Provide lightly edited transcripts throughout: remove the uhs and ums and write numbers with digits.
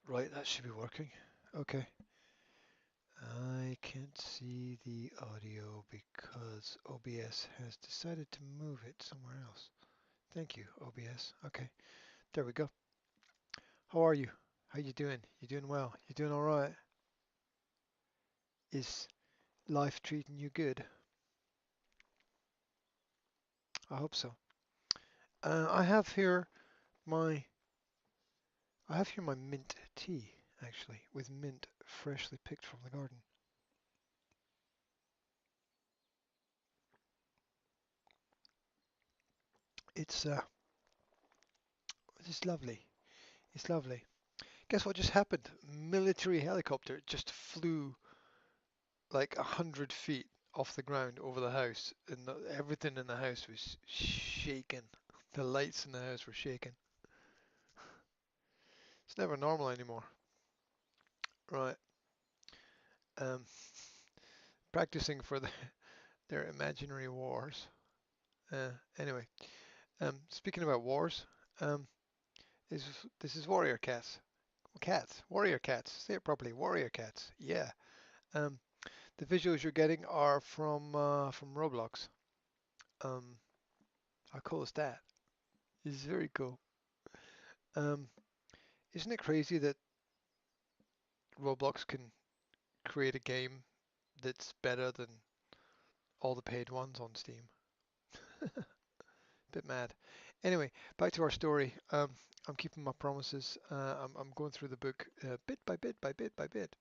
Right, that should be working. Okay. I can't see the audio because OBS has decided to move it somewhere else. Thank you, OBS. Okay, there we go. How are you? How you doing? You doing well? You doing all right? Is life treating you good? I hope so. I have here my mint tea actually, with mint freshly picked from the garden. It's it's lovely. It's lovely. Guess what just happened? Military helicopter just flew like 100 feet off the ground over the house, and everything in the house was shaking. The lights in the house were shaking. It's never normal anymore. Right. Um, practicing for their imaginary wars. Anyway, speaking about wars, um, this is warrior cats. Cats, warrior cats. Say it properly, warrior cats. Yeah. Um, the visuals you're getting are from Roblox. Um, how cool is that? It's very cool. Um, isn't it crazy that Roblox can create a game that's better than all the paid ones on Steam? Bit mad. Anyway, back to our story. I'm keeping my promises. I'm going through the book bit by bit by bit by bit.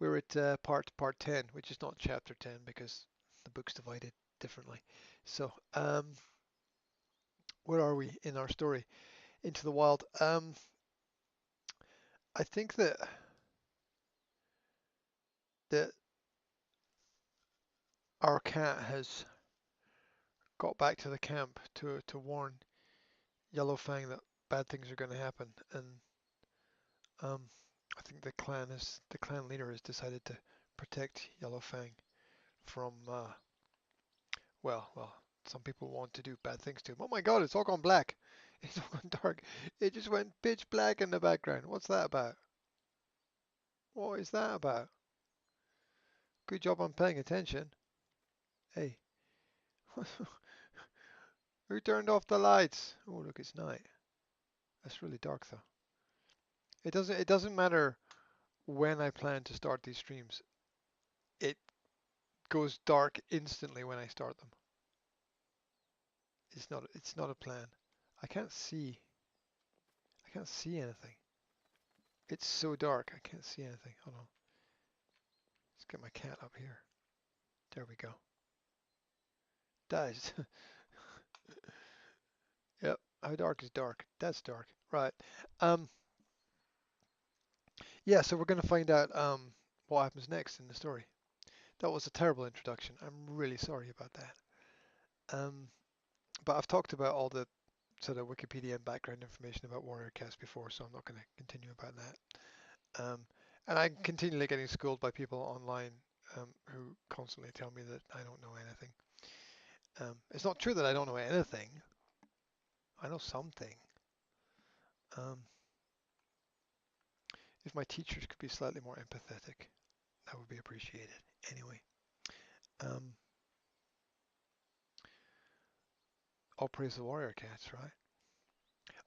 We're at part 10, which is not chapter 10 because the book's divided differently. So, where are we in our story? Into the wild. I think that our cat has got back to the camp to warn Yellowfang that bad things are going to happen, and um, I think the clan leader has decided to protect Yellowfang from some people want to do bad things to him. Oh my God, it's all gone black. It's all gone dark. It just went pitch black in the background. What's that about? What is that about? Good job on paying attention. Hey, who turned off the lights? Oh, look, it's night. That's really dark though. It doesn't matter when I plan to start these streams. It goes dark instantly when I start them. It's not a plan. I can't see. I can't see anything. It's so dark. I can't see anything. Hold on. Let's get my cat up here. There we go. That is. Yep. How dark is dark? That's dark. Right. Um. Yeah. So we're gonna find out what happens next in the story. That was a terrible introduction. I'm really sorry about that. Um. But I've talked about all the sort of Wikipedia and background information about Warrior Cats before, so I'm not going to continue about that. Um, and I'm continually getting schooled by people online who constantly tell me that I don't know anything. It's not true that I don't know anything. I know something. Um, if my teachers could be slightly more empathetic, that would be appreciated. Anyway, um, all praise the warrior cats, right?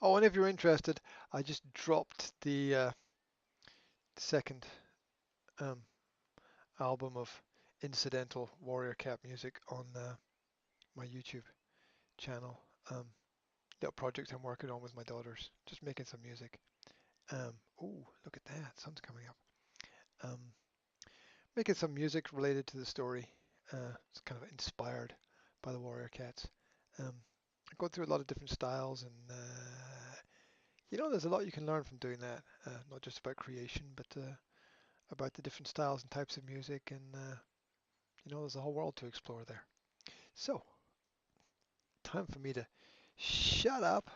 Oh, and if you're interested, I just dropped the second um, album of incidental warrior cat music on my YouTube channel. Little project I'm working on with my daughters, just making some music. Oh, look at that, sun's coming up. Um, making some music related to the story. It's kind of inspired by the warrior cats. I go through a lot of different styles, and there's a lot you can learn from doing that. Not just about creation, but about the different styles and types of music, and there's a whole world to explore there. So, time for me to shut up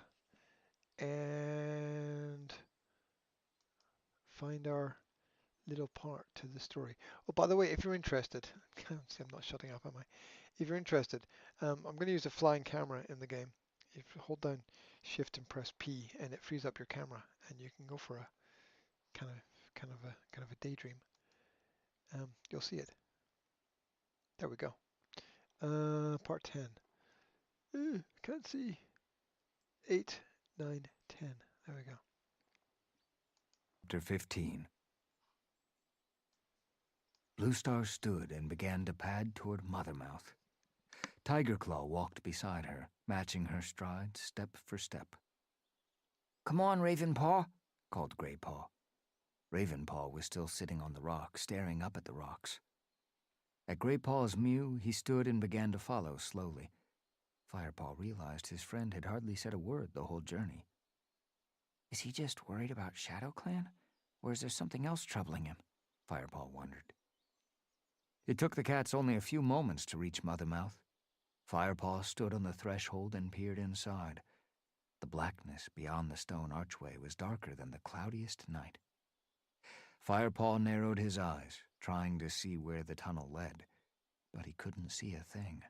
and find our little part to the story. Oh, by the way, if you're interested, see, I'm not shutting up, am I? If you're interested, I'm going to use a flying camera in the game. If you hold down Shift and press P, and it frees up your camera, and you can go for a kind of a daydream. You'll see it. There we go. Part 10. Can't see. 8, 9, 10. There we go. Chapter 15. Blue Star stood and began to pad toward Mothermouth. Tiger Claw walked beside her, matching her stride step for step. "Come on, Ravenpaw," called Greypaw. Ravenpaw was still sitting on the rock, staring up at the rocks. At Greypaw's mew, he stood and began to follow slowly. Firepaw realized his friend had hardly said a word the whole journey. Is he just worried about Shadow Clan, or is there something else troubling him? Firepaw wondered. It took the cats only a few moments to reach Mothermouth. Firepaw stood on the threshold and peered inside. The blackness beyond the stone archway was darker than the cloudiest night. Firepaw narrowed his eyes, trying to see where the tunnel led, but he couldn't see a thing.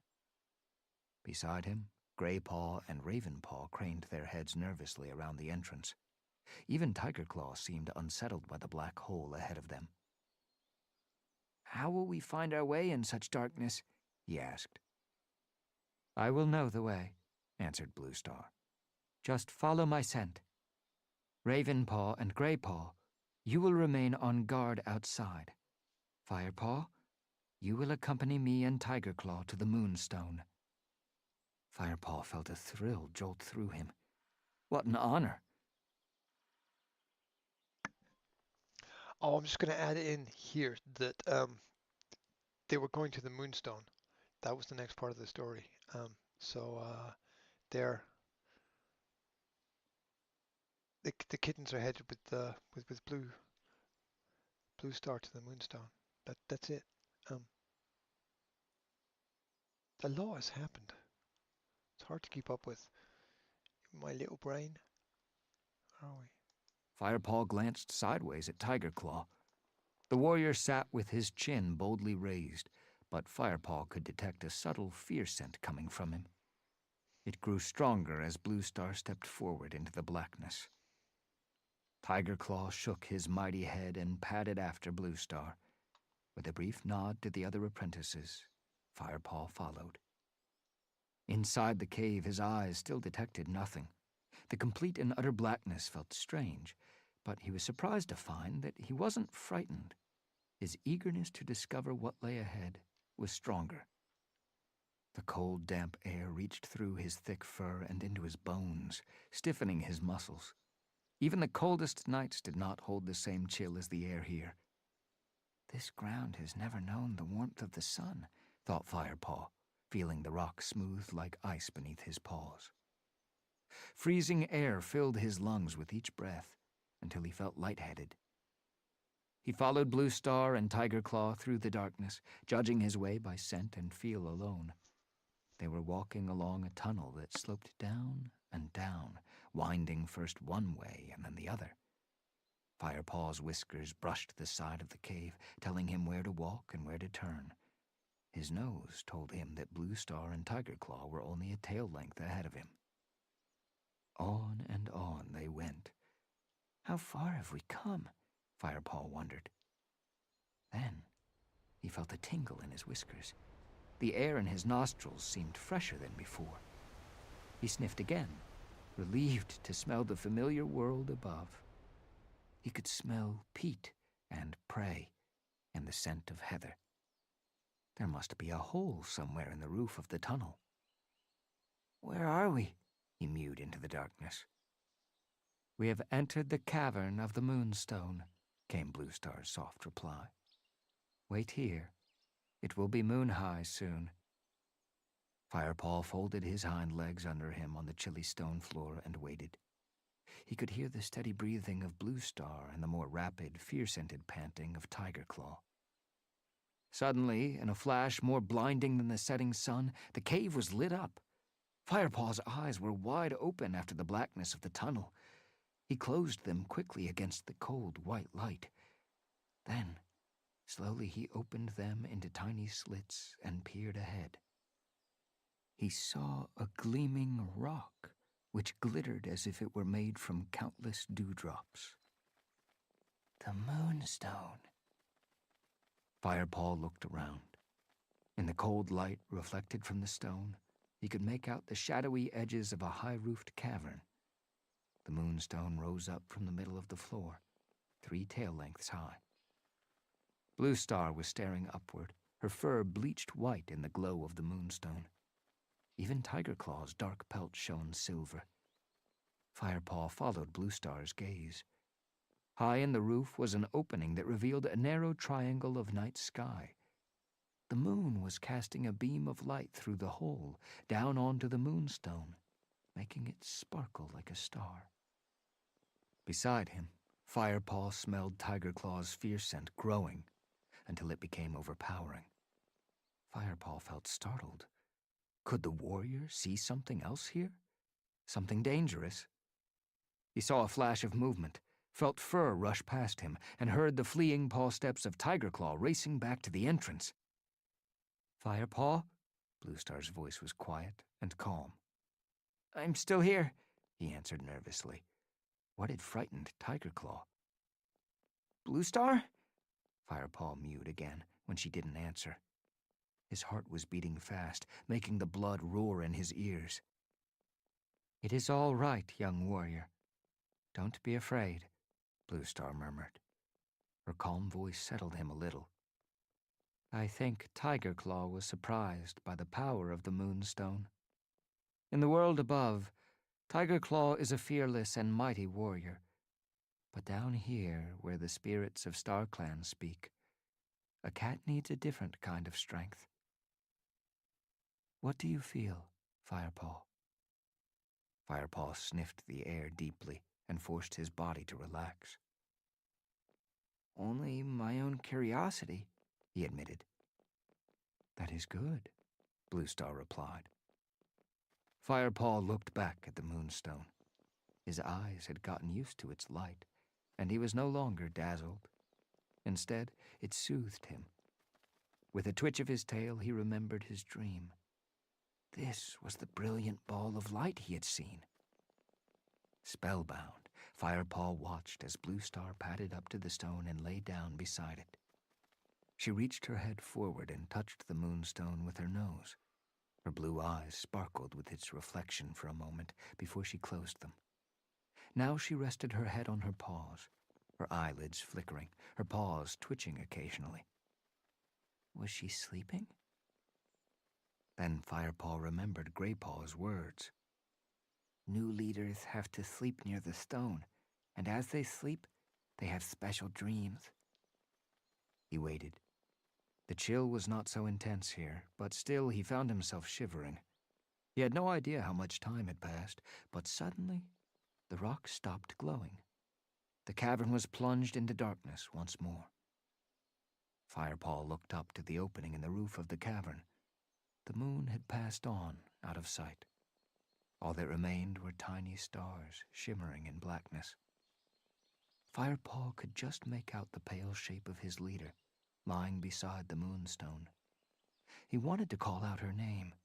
Beside him, Greypaw and Ravenpaw craned their heads nervously around the entrance. Even Tiger Claw seemed unsettled by the black hole ahead of them. "How will we find our way in such darkness?" he asked. "I will know the way," answered Blue Star. "Just follow my scent. Ravenpaw and Greypaw, you will remain on guard outside. Firepaw, you will accompany me and Tiger Claw to the Moonstone." Firepaw felt a thrill jolt through him. What an honor! Oh, I'm just going to add in here that they were going to the Moonstone. That was the next part of the story. There, the kittens are headed with Blue Star to the Moonstone. That's it. A lot has happened. It's hard to keep up with. My little brain. Where are we? Firepaw glanced sideways at Tiger Claw. The warrior sat with his chin boldly raised, but Firepaw could detect a subtle fear scent coming from him. It grew stronger as Blue Star stepped forward into the blackness. Tiger Claw shook his mighty head and padded after Blue Star. With a brief nod to the other apprentices, Firepaw followed. Inside the cave, his eyes still detected nothing. The complete and utter blackness felt strange, but he was surprised to find that he wasn't frightened. His eagerness to discover what lay ahead was stronger. The cold, damp air reached through his thick fur and into his bones, stiffening his muscles. Even the coldest nights did not hold the same chill as the air here. This ground has never known the warmth of the sun, thought Firepaw, feeling the rock smooth like ice beneath his paws. Freezing air filled his lungs with each breath until he felt lightheaded. He followed Blue Star and Tiger Claw through the darkness, judging his way by scent and feel alone. They were walking along a tunnel that sloped down and down, winding first one way and then the other. Firepaw's whiskers brushed the side of the cave, telling him where to walk and where to turn. His nose told him that Blue Star and Tiger Claw were only a tail length ahead of him. On and on they went. How far have we come? Firepaw wondered. Then he felt a tingle in his whiskers. The air in his nostrils seemed fresher than before. He sniffed again, relieved to smell the familiar world above. He could smell peat and prey and the scent of heather. There must be a hole somewhere in the roof of the tunnel. "Where are we?" he mewed into the darkness. "We have entered the cavern of the Moonstone," came Blue Star's soft reply. "Wait here. It will be moon-high soon." Firepaw folded his hind legs under him on the chilly stone floor and waited. He could hear the steady breathing of Blue Star and the more rapid, fear-scented panting of Tiger Claw. Suddenly, in a flash more blinding than the setting sun, the cave was lit up. Firepaw's eyes were wide open after the blackness of the tunnel. He closed them quickly against the cold, white light. Then, slowly he opened them into tiny slits and peered ahead. He saw a gleaming rock, which glittered as if it were made from countless dewdrops. The Moonstone. Firepaw looked around. In the cold light reflected from the stone, he could make out the shadowy edges of a high-roofed cavern. The Moonstone rose up from the middle of the floor, 3 tail lengths high. Blue Star was staring upward, her fur bleached white in the glow of the Moonstone. Even Tiger Claw's dark pelt shone silver. Firepaw followed Blue Star's gaze. High in the roof was an opening that revealed a narrow triangle of night sky. The moon was casting a beam of light through the hole, down onto the Moonstone, making it sparkle like a star. Beside him, Firepaw smelled Tiger Claw's fierce scent growing until it became overpowering. Firepaw felt startled. Could the warrior see something else here? Something dangerous? He saw a flash of movement, felt fur rush past him, and heard the fleeing paw steps of Tiger Claw racing back to the entrance. "Firepaw?" Blue Star's voice was quiet and calm. "I'm still here," he answered nervously. What had frightened Tiger Claw? "Blue Star?" Firepaw mewed again when she didn't answer. His heart was beating fast, making the blood roar in his ears. "It is all right, young warrior. Don't be afraid," Blue Star murmured. Her calm voice settled him a little. "I think Tiger Claw was surprised by the power of the Moonstone. In the world above, Tiger Claw is a fearless and mighty warrior. But down here, where the spirits of StarClan speak, a cat needs a different kind of strength. What do you feel, Firepaw?" Firepaw sniffed the air deeply and forced his body to relax. "Only my own curiosity," he admitted. "That is good," Blue Star replied. Firepaw looked back at the Moonstone. His eyes had gotten used to its light, and he was no longer dazzled. Instead, it soothed him. With a twitch of his tail, he remembered his dream. This was the brilliant ball of light he had seen. Spellbound, Firepaw watched as Blue Star padded up to the stone and lay down beside it. She reached her head forward and touched the Moonstone with her nose. Her blue eyes sparkled with its reflection for a moment before she closed them. Now she rested her head on her paws, her eyelids flickering, her paws twitching occasionally. Was she sleeping? Then Firepaw remembered Graypaw's words. "New leaders have to sleep near the stone, and as they sleep, they have special dreams." He waited. The chill was not so intense here, but still he found himself shivering. He had no idea how much time had passed, but suddenly the rock stopped glowing. The cavern was plunged into darkness once more. Firepaw looked up to the opening in the roof of the cavern. The moon had passed on, out of sight. All that remained were tiny stars shimmering in blackness. Firepaw could just make out the pale shape of his leader, lying beside the Moonstone. He wanted to call out her name,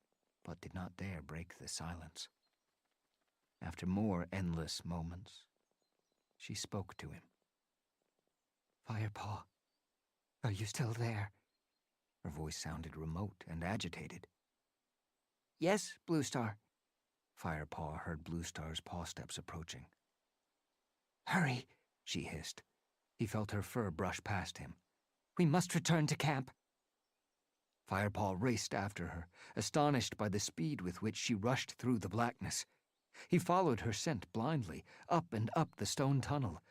but did not dare break the silence. After more endless moments, she spoke to him. "Firepaw, are you still there?" Her voice sounded remote and agitated. "Yes, Blue Star." Firepaw heard Blue Star's paw steps approaching. "Hurry," she hissed. He felt her fur brush past him. "We must return to camp." Firepaw raced after her, astonished by the speed with which she rushed through the blackness. He followed her scent blindly, up and up the stone tunnel,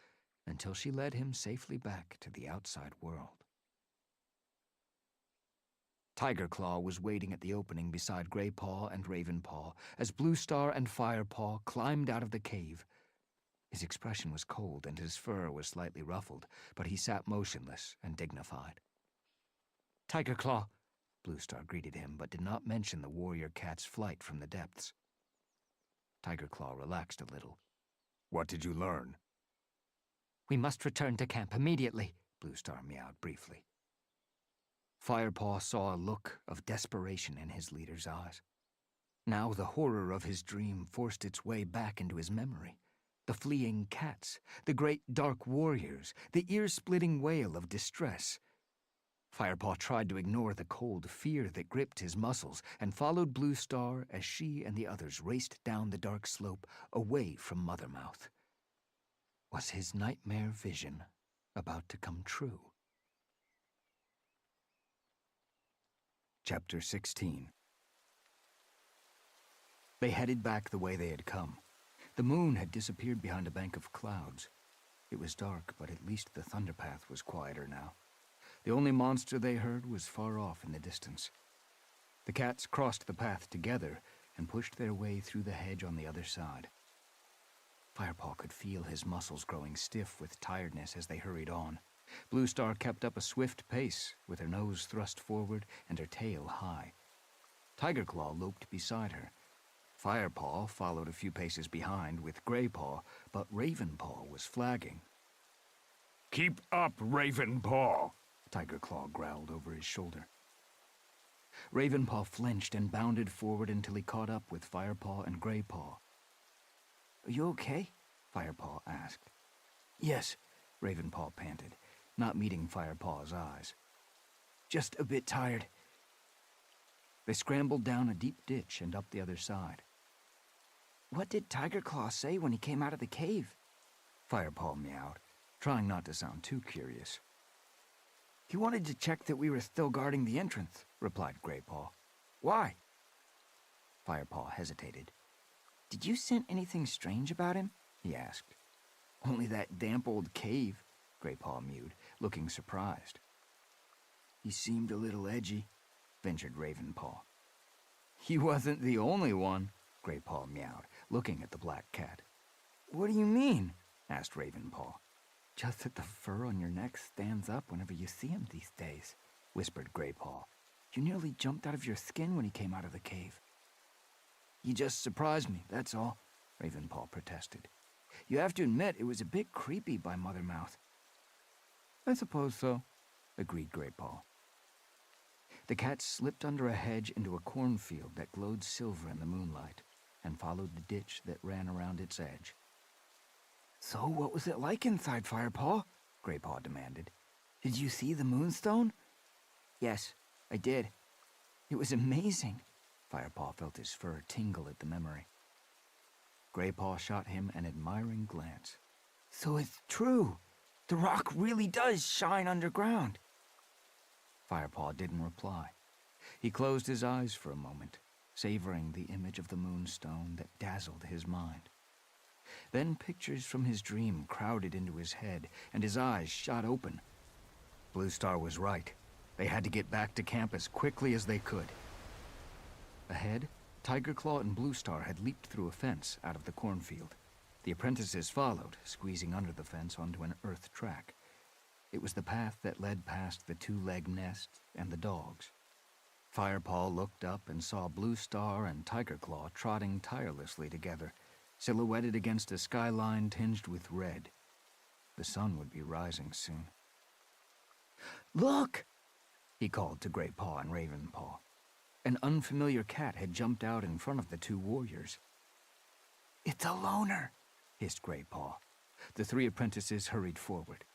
until she led him safely back to the outside world. Tiger Claw was waiting at the opening beside Graypaw and Ravenpaw as Blue Star and Firepaw climbed out of the cave. His expression was cold and his fur was slightly ruffled, but he sat motionless and dignified. "Tiger Claw," Blue Star greeted him, but did not mention the warrior cat's flight from the depths. Tiger Claw relaxed a little. "What did you learn?" "We must return to camp immediately," Blue Star meowed briefly. Firepaw saw a look of desperation in his leader's eyes. Now the horror of his dream forced its way back into his memory. The fleeing cats, the great dark warriors, the ear-splitting wail of distress. Firepaw tried to ignore the cold fear that gripped his muscles and followed Blue Star as she and the others raced down the dark slope away from Mothermouth. Was his nightmare vision about to come true? Chapter 16. They headed back the way they had come. The moon had disappeared behind a bank of clouds. It was dark, but at least the thunderpath was quieter now. The only monster they heard was far off in the distance. The cats crossed the path together and pushed their way through the hedge on the other side. Firepaw could feel his muscles growing stiff with tiredness as they hurried on. Blue Star kept up a swift pace, with her nose thrust forward and her tail high. Tiger Claw loped beside her. Firepaw followed a few paces behind with Graypaw, but Ravenpaw was flagging. Keep up, Ravenpaw! Tiger Claw growled over his shoulder. Ravenpaw flinched and bounded forward until he caught up with Firepaw and Graypaw. "Are you okay?" Firepaw asked. "Yes," Ravenpaw panted, not meeting Firepaw's eyes. "Just a bit tired." They scrambled down a deep ditch and up the other side. "What did Tiger Claw say when he came out of the cave?" Firepaw meowed, trying not to sound too curious. "He wanted to check that we were still guarding the entrance," replied Graypaw. "Why?" Firepaw hesitated. "Did you sense anything strange about him?" he asked. "Only that damp old cave," Graypaw mewed, looking surprised. "He seemed a little edgy," ventured Ravenpaw. "He wasn't the only one," Graypaw meowed, looking at the black cat. "What do you mean?" asked Ravenpaw. "Just that the fur on your neck stands up whenever you see him these days," whispered Graypaw. "You nearly jumped out of your skin when he came out of the cave." "You just surprised me, that's all," Ravenpaw protested. "You have to admit it was a bit creepy by Mothermouth." "I suppose so," agreed Graypaw. The cat slipped under a hedge into a cornfield that glowed silver in the moonlight and followed the ditch that ran around its edge. "So what was it like inside, Firepaw?" Graypaw demanded. "Did you see the moonstone?" "Yes, I did. It was amazing." Firepaw felt his fur tingle at the memory. Graypaw shot him an admiring glance. "So it's true. The rock really does shine underground." Firepaw didn't reply. He closed his eyes for a moment, savoring the image of the moonstone that dazzled his mind. Then pictures from his dream crowded into his head, and his eyes shot open. Blue Star was right. They had to get back to camp as quickly as they could. Ahead, Tiger Claw and Blue Star had leaped through a fence out of the cornfield. The apprentices followed, squeezing under the fence onto an earth track. It was the path that led past the two-leg nest and the dogs. Firepaw looked up and saw Blue Star and Tiger Claw trotting tirelessly together, silhouetted against a skyline tinged with red. The sun would be rising soon. "Look!" he called to Graypaw and Ravenpaw. An unfamiliar cat had jumped out in front of the two warriors. "It's a loner," hissed Graypaw. The three apprentices hurried forward.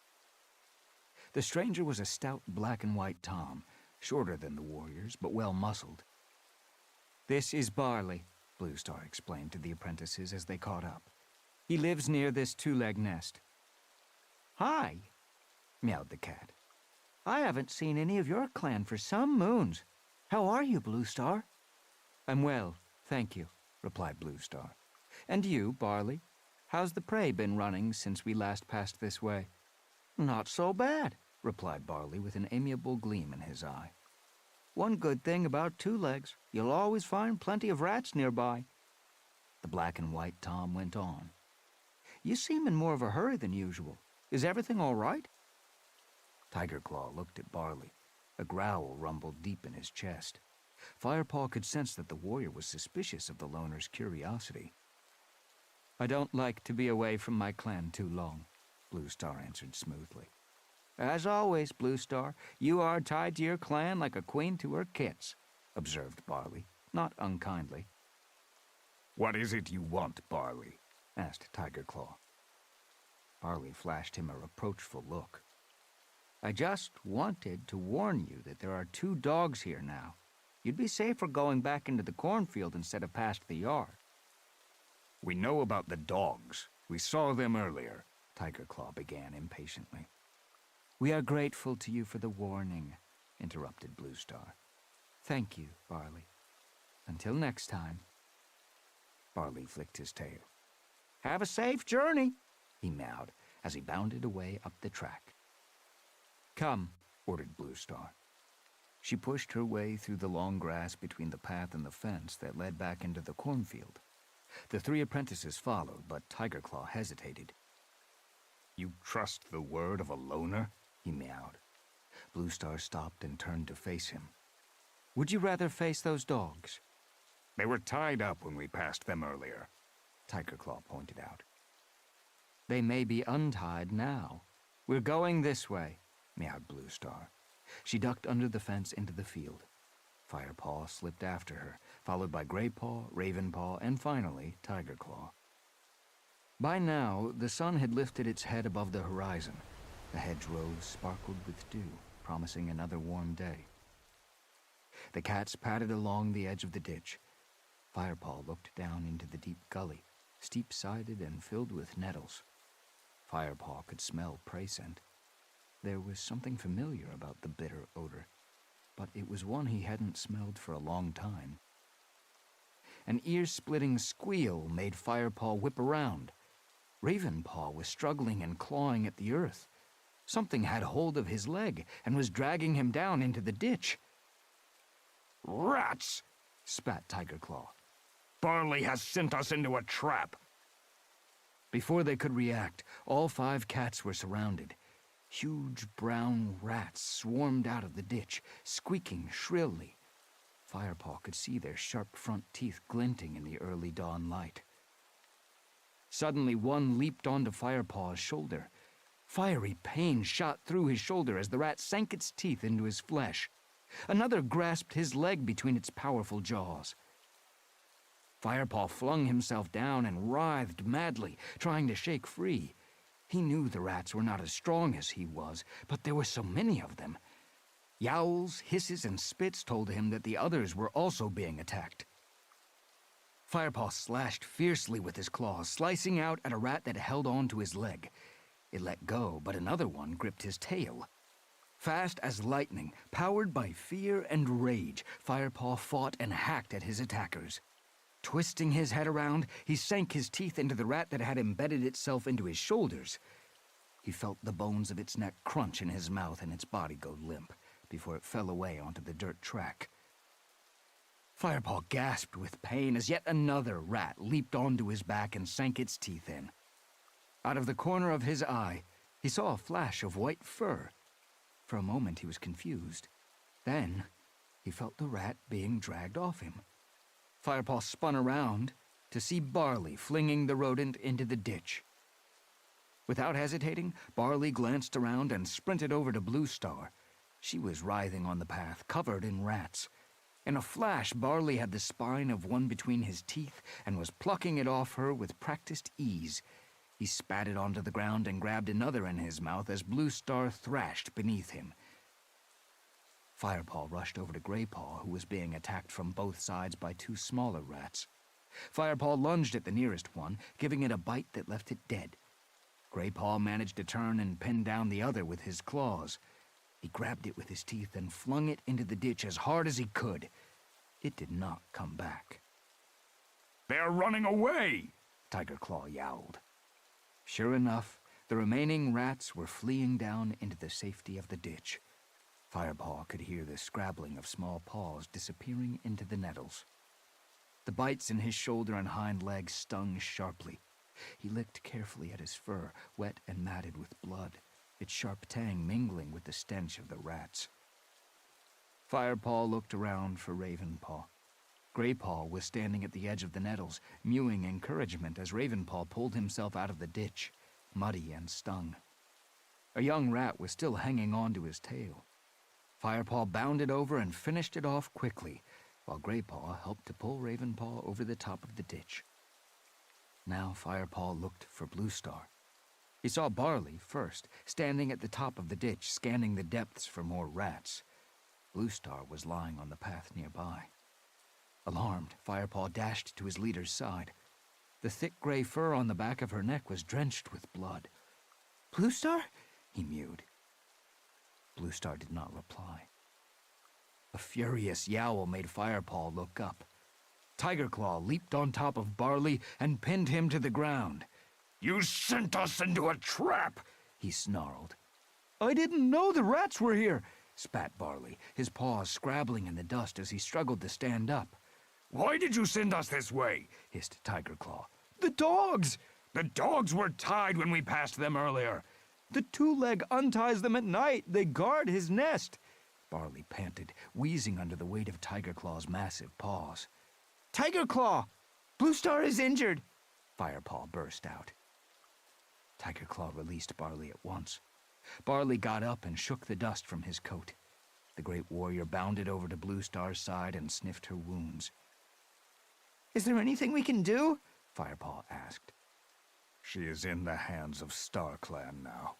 The stranger was a stout black and white tom, shorter than the warriors, but well-muscled. "This is Barley," Blue Star explained to the apprentices as they caught up. "He lives near this two-leg nest." "Hi," meowed the cat. "I haven't seen any of your clan for some moons. How are you, Blue Star?" "I'm well, thank you," replied Blue Star. "And you, Barley? How's the prey been running since we last passed this way?" "Not so bad," replied Barley with an amiable gleam in his eye. "One good thing about two legs, you'll always find plenty of rats nearby." The black and white tom went on. "You seem in more of a hurry than usual. Is everything all right?" Tiger Claw looked at Barley. A growl rumbled deep in his chest. Firepaw could sense that the warrior was suspicious of the loner's curiosity. "I don't like to be away from my clan too long," Blue Star answered smoothly. "As always, Blue Star, you are tied to your clan like a queen to her kits," observed Barley, not unkindly. What is it you want, Barley? Asked Tiger Claw. Barley flashed him a reproachful look. I just wanted to warn you that there are 2 dogs here now. You'd be safer going back into the cornfield instead of past the yard. We know about the dogs. We saw them earlier. Tiger Claw began impatiently. We are grateful to you for the warning, interrupted Blue Star. Thank you, Barley. Until next time. Barley flicked his tail. Have a safe journey, he meowed as he bounded away up the track. Come, ordered Blue Star. She pushed her way through the long grass between the path and the fence that led back into the cornfield. The 3 apprentices followed, but Tiger Claw hesitated. You trust the word of a loner? He meowed. Blue Star stopped and turned to face him. Would you rather face those dogs? They were tied up when we passed them earlier, Tiger Claw pointed out. They may be untied now. We're going this way, meowed Blue Star. She ducked under the fence into the field. Firepaw slipped after her, followed by Graypaw, Ravenpaw, and finally Tiger Claw. By now, the sun had lifted its head above the horizon. The hedgerows sparkled with dew, promising another warm day. The cats padded along the edge of the ditch. Firepaw looked down into the deep gully, steep-sided and filled with nettles. Firepaw could smell prey scent. There was something familiar about the bitter odor, but it was one he hadn't smelled for a long time. An ear-splitting squeal made Firepaw whip around. Ravenpaw was struggling and clawing at the earth. Something had hold of his leg and was dragging him down into the ditch. Rats! Spat Tiger Claw. Barley has sent us into a trap. Before they could react, all 5 cats were surrounded. Huge brown rats swarmed out of the ditch, squeaking shrilly. Firepaw could see their sharp front teeth glinting in the early dawn light. Suddenly, one leaped onto Firepaw's shoulder. Fiery pain shot through his shoulder as the rat sank its teeth into his flesh. Another grasped his leg between its powerful jaws. Firepaw flung himself down and writhed madly, trying to shake free. He knew the rats were not as strong as he was, but there were so many of them. Yowls, hisses, and spits told him that the others were also being attacked. Firepaw slashed fiercely with his claws, slicing out at a rat that held on to his leg. It let go, but another one gripped his tail. Fast as lightning, powered by fear and rage, Firepaw fought and hacked at his attackers. Twisting his head around, he sank his teeth into the rat that had embedded itself into his shoulders. He felt the bones of its neck crunch in his mouth and its body go limp before it fell away onto the dirt track. Firepaw gasped with pain as yet another rat leaped onto his back and sank its teeth in. Out of the corner of his eye, he saw a flash of white fur. For a moment he was confused. Then he felt the rat being dragged off him. Firepaw spun around to see Barley flinging the rodent into the ditch. Without hesitating, Barley glanced around and sprinted over to Blue Star. She was writhing on the path, covered in rats. In a flash, Barley had the spine of one between his teeth and was plucking it off her with practiced ease. He spat it onto the ground and grabbed another in his mouth as Blue Star thrashed beneath him. Firepaw rushed over to Graypaw, who was being attacked from both sides by 2 smaller rats. Firepaw lunged at the nearest one, giving it a bite that left it dead. Graypaw managed to turn and pin down the other with his claws. He grabbed it with his teeth and flung it into the ditch as hard as he could. It did not come back. They're running away! Tiger Claw yowled. Sure enough, the remaining rats were fleeing down into the safety of the ditch. Firepaw could hear the scrabbling of small paws disappearing into the nettles. The bites in his shoulder and hind legs stung sharply. He licked carefully at his fur, wet and matted with blood, its sharp tang mingling with the stench of the rats. Firepaw looked around for Ravenpaw. Graypaw was standing at the edge of the nettles, mewing encouragement as Ravenpaw pulled himself out of the ditch, muddy and stung. A young rat was still hanging on to his tail. Firepaw bounded over and finished it off quickly, while Graypaw helped to pull Ravenpaw over the top of the ditch. Now Firepaw looked for Blue Star. He saw Barley first, standing at the top of the ditch, scanning the depths for more rats. Bluestar was lying on the path nearby. Alarmed, Firepaw dashed to his leader's side. The thick gray fur on the back of her neck was drenched with blood. "Bluestar?" he mewed. Bluestar did not reply. A furious yowl made Firepaw look up. Tigerclaw leaped on top of Barley and pinned him to the ground. You sent us into a trap, He snarled. "I didn't know the rats were here," spat Barley, his paws scrabbling in the dust as he struggled to stand up. Why did you send us this way? Hissed Tigerclaw. "The dogs!" The dogs were tied when we passed them earlier. "The two-leg unties them at night. They guard his nest," Barley panted, wheezing under the weight of Tigerclaw's massive paws. "Tigerclaw! Bluestar is injured!" Firepaw burst out. Tigerclaw released Barley at once. Barley got up and shook the dust from his coat. The great warrior bounded over to Bluestar's side and sniffed her wounds. "Is there anything we can do?" Firepaw asked. She is in the hands of StarClan now,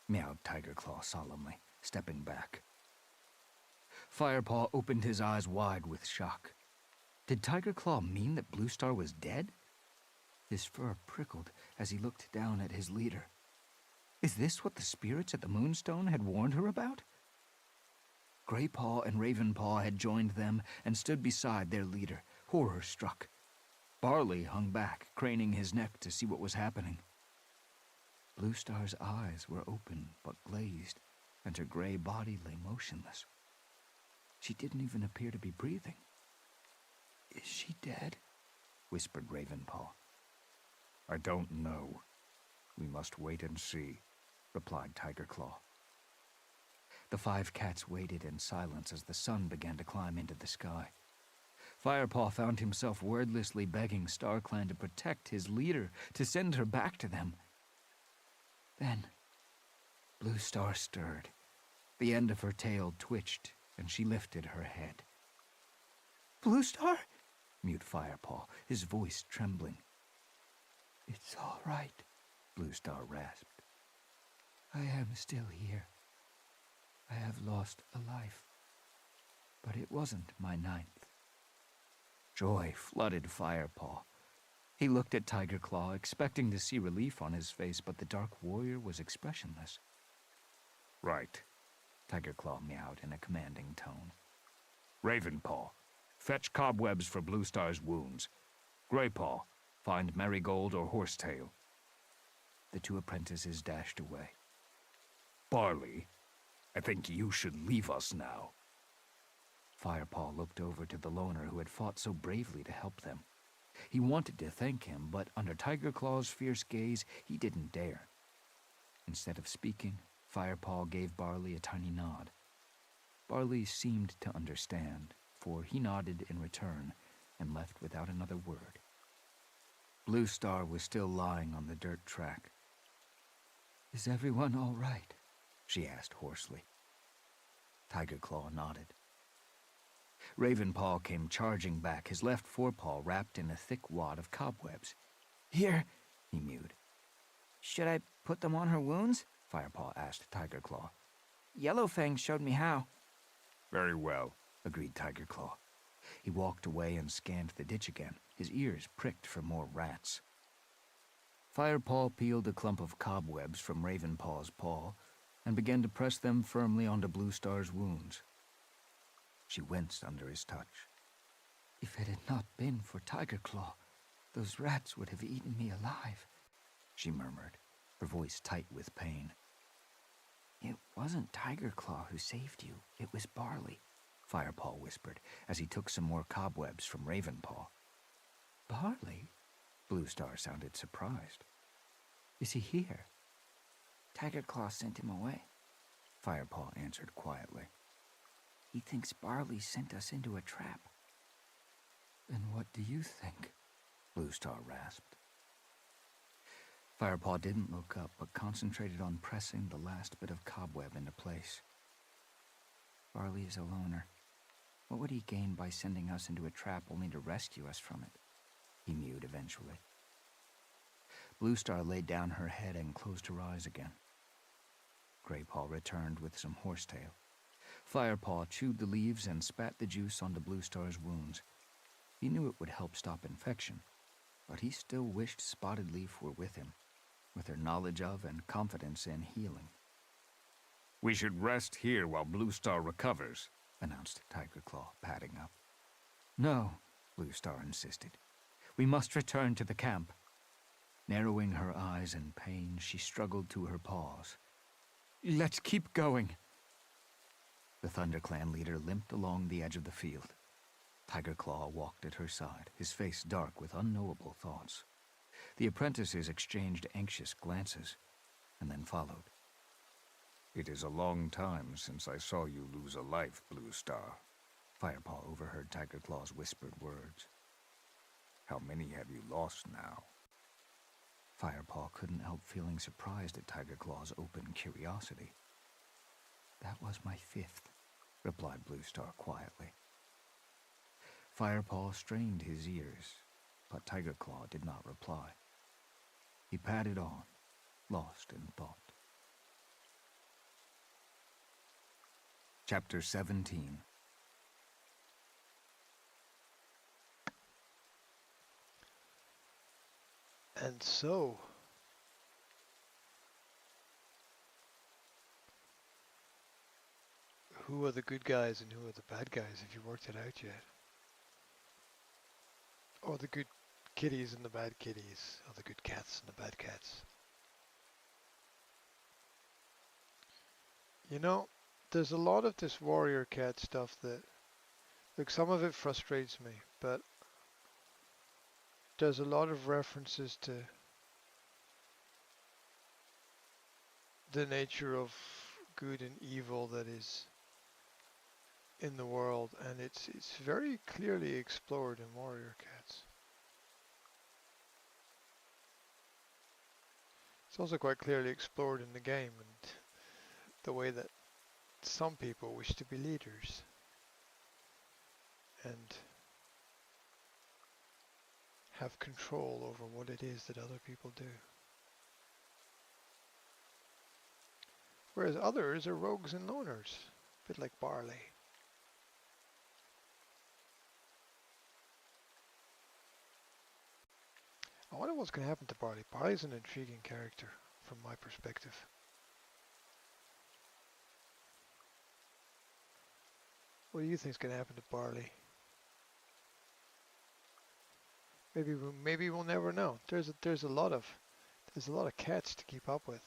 Meowed Tigerclaw solemnly, stepping back. Firepaw opened his eyes wide with shock. Did Tigerclaw mean that Bluestar was dead? His fur prickled as he looked down at his leader. Is this what the spirits at the Moonstone had warned her about? Graypaw and Ravenpaw had joined them and stood beside their leader, horror-struck. Barley hung back, craning his neck to see what was happening. Bluestar's eyes were open but glazed, and her gray body lay motionless. She didn't even appear to be breathing. "Is she dead?" whispered Ravenpaw. I don't know. We must wait and see, replied Tigerclaw. The 5 cats waited in silence as the sun began to climb into the sky. Firepaw found himself wordlessly begging StarClan to protect his leader, to send her back to them. Then, Bluestar stirred. The end of her tail twitched, and she lifted her head. "Bluestar?" mewed Firepaw, his voice trembling. "It's all right," Bluestar rasped. "I am still here. I have lost a life, but it wasn't my 9th. Joy flooded Firepaw. He looked at Tigerclaw, expecting to see relief on his face, but the Dark Warrior was expressionless. Right, Tigerclaw meowed in a commanding tone. Ravenpaw, fetch cobwebs for Bluestar's wounds. Graypaw, find Marigold or Horsetail. The 2 apprentices dashed away. Barley, I think you should leave us now. Firepaw looked over to the loner who had fought so bravely to help them. He wanted to thank him, but under Tigerclaw's fierce gaze, he didn't dare. Instead of speaking, Firepaw gave Barley a tiny nod. Barley seemed to understand, for he nodded in return and left without another word. Bluestar was still lying on the dirt track. "Is everyone all right?" she asked hoarsely. Tigerclaw nodded. Ravenpaw came charging back, his left forepaw wrapped in a thick wad of cobwebs. "Here," he mewed. "Should I put them on her wounds?" Firepaw asked Tigerclaw. "Yellowfang showed me how." Very well, agreed Tigerclaw. He walked away and scanned the ditch again, his ears pricked for more rats. Firepaw peeled a clump of cobwebs from Ravenpaw's paw and began to press them firmly onto Bluestar's wounds. She winced under his touch. "If it had not been for Tigerclaw, those rats would have eaten me alive," she murmured, her voice tight with pain. "It wasn't Tigerclaw who saved you, it was Barley," Firepaw whispered as he took some more cobwebs from Ravenpaw. "Barley?" Bluestar sounded surprised. "Is he here?" "Tigerclaw sent him away," Firepaw answered quietly. "He thinks Barley sent us into a trap." "And what do you think?" Bluestar rasped. Firepaw didn't look up, but concentrated on pressing the last bit of cobweb into place. "Barley is a loner. What would he gain by sending us into a trap only to rescue us from it?" he mewed eventually. Blue Star laid down her head and closed her eyes again. Graypaw returned with some horsetail. Firepaw chewed the leaves and spat the juice onto Blue Star's wounds. He knew it would help stop infection, but he still wished Spotted Leaf were with him, with her knowledge of and confidence in healing. We should rest here while Blue Star recovers, announced Tiger Claw, padding up. No, Blue Star insisted. We must return to the camp. Narrowing her eyes in pain, she struggled to her paws. Let's keep going. The ThunderClan leader limped along the edge of the field. Tiger Claw walked at her side, his face dark with unknowable thoughts. The apprentices exchanged anxious glances, and then followed. It is a long time since I saw you lose a life, Blue Star. Firepaw overheard Tiger Claw's whispered words. How many have you lost now? Firepaw couldn't help feeling surprised at Tiger Claw's open curiosity. That was my 5th, replied Blue Star quietly. Firepaw strained his ears, but Tiger Claw did not reply. He padded on, lost in thought. Chapter 17. And so, who are the good guys and who are the bad guys? Have you worked it out yet? Or the good kitties and the bad kitties, or the good cats and the bad cats? You know, there's a lot of this warrior cat stuff that, look, some of it frustrates me, but there's a lot of references to the nature of good and evil that is in the world, and it's very clearly explored in warrior cats. It's also quite clearly explored in the game, and the way that some people wish to be leaders and have control over what it is that other people do. Whereas others are rogues and loners, a bit like Barley. I wonder what's going to happen to Barley. Barley's an intriguing character from my perspective. What do you think is going to happen to Barley? Maybe we'll never know. There's a lot of cats to keep up with.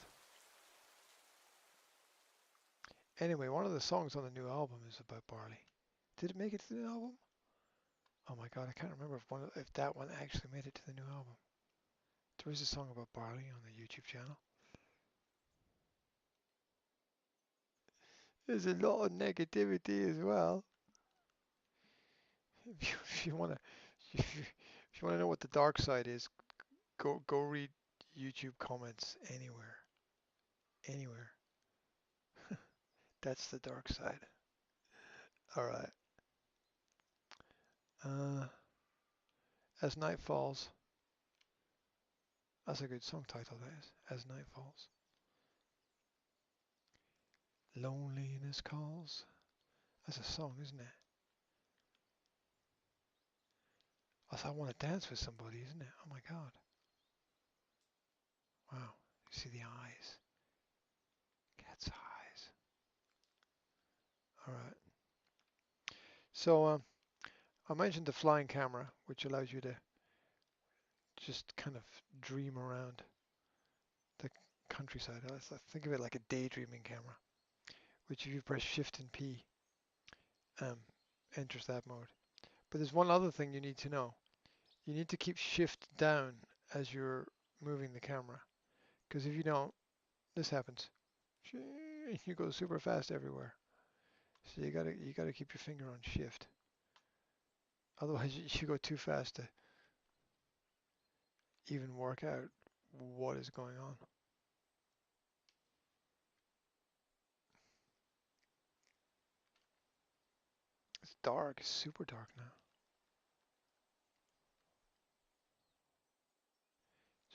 Anyway, one of the songs on the new album is about Barley. Did it make it to the new album? Oh my god, I can't remember if that one actually made it to the new album. There is a song about Barley on the YouTube channel. There's a lot of negativity as well. If you wanna if you wanna know what the dark side is, go read YouTube comments anywhere. Anywhere. That's the dark side. Alright. As Night Falls. That's a good song title, that is. As Night Falls. Loneliness calls. That's a song, isn't it? Also, I want to dance with somebody, isn't it? Oh my god. Wow. You see the eyes. Cat's eyes. Alright. So, I mentioned the flying camera, which allows you to just kind of dream around the countryside. I think of it like a daydreaming camera, which if you press Shift and P, enters that mode. But there's one other thing you need to know. You need to keep Shift down as you're moving the camera, because if you don't, this happens. You go super fast everywhere. So you gotta keep your finger on Shift. Otherwise, you go too fast to even work out what is going on. It's dark. It's super dark now.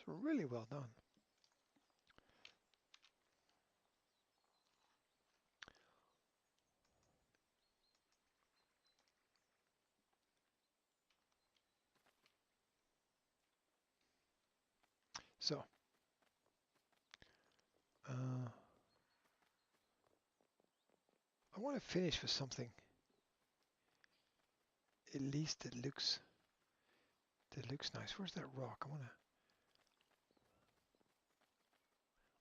It's really well done. So, I want to finish with something. At least that looks nice. Where's that rock?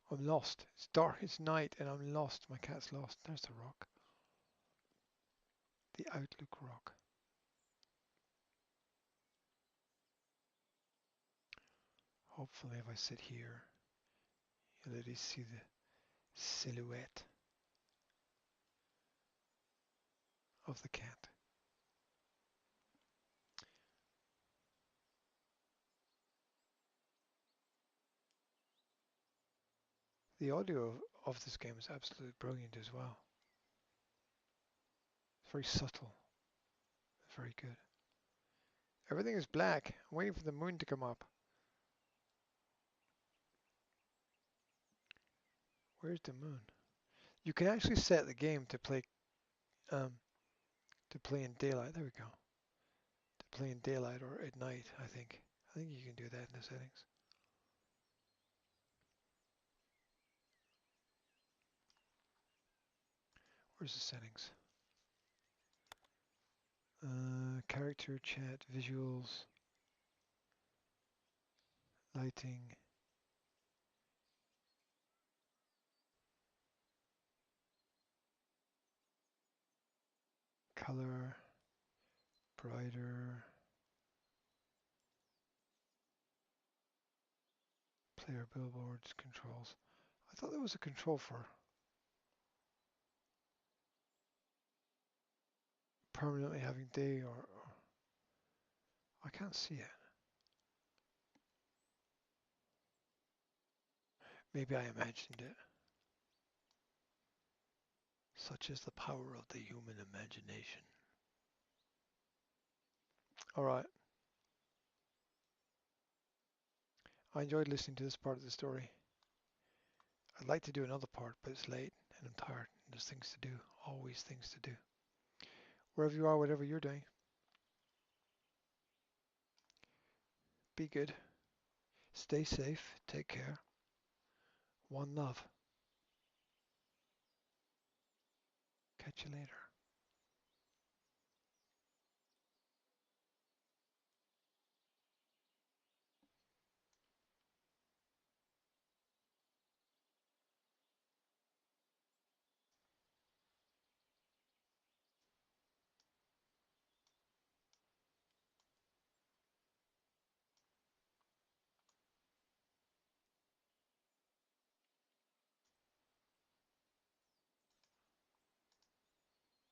I'm lost. It's dark. It's night, and I'm lost. My cat's lost. There's the rock. The Outlook rock. Hopefully, if I sit here, you'll at least see the silhouette of the cat. The audio of this game is absolutely brilliant as well. It's very subtle. It's very good. Everything is black. I'm waiting for the moon to come up. Where's the moon? You can actually set the game um, to play in daylight. There we go. To play in daylight or at night, I think. I think you can do that in the settings. Where's the settings? Character, chat, visuals, lighting, color, brighter, player billboards, controls. I thought there was a control for permanently having day or I can't see it. Maybe I imagined it. Such is the power of the human imagination. All right. I enjoyed listening to this part of the story. I'd like to do another part, but it's late and I'm tired. There's things to do, always things to do. Wherever you are, whatever you're doing, be good. Stay safe. Take care. One love. Catch you later.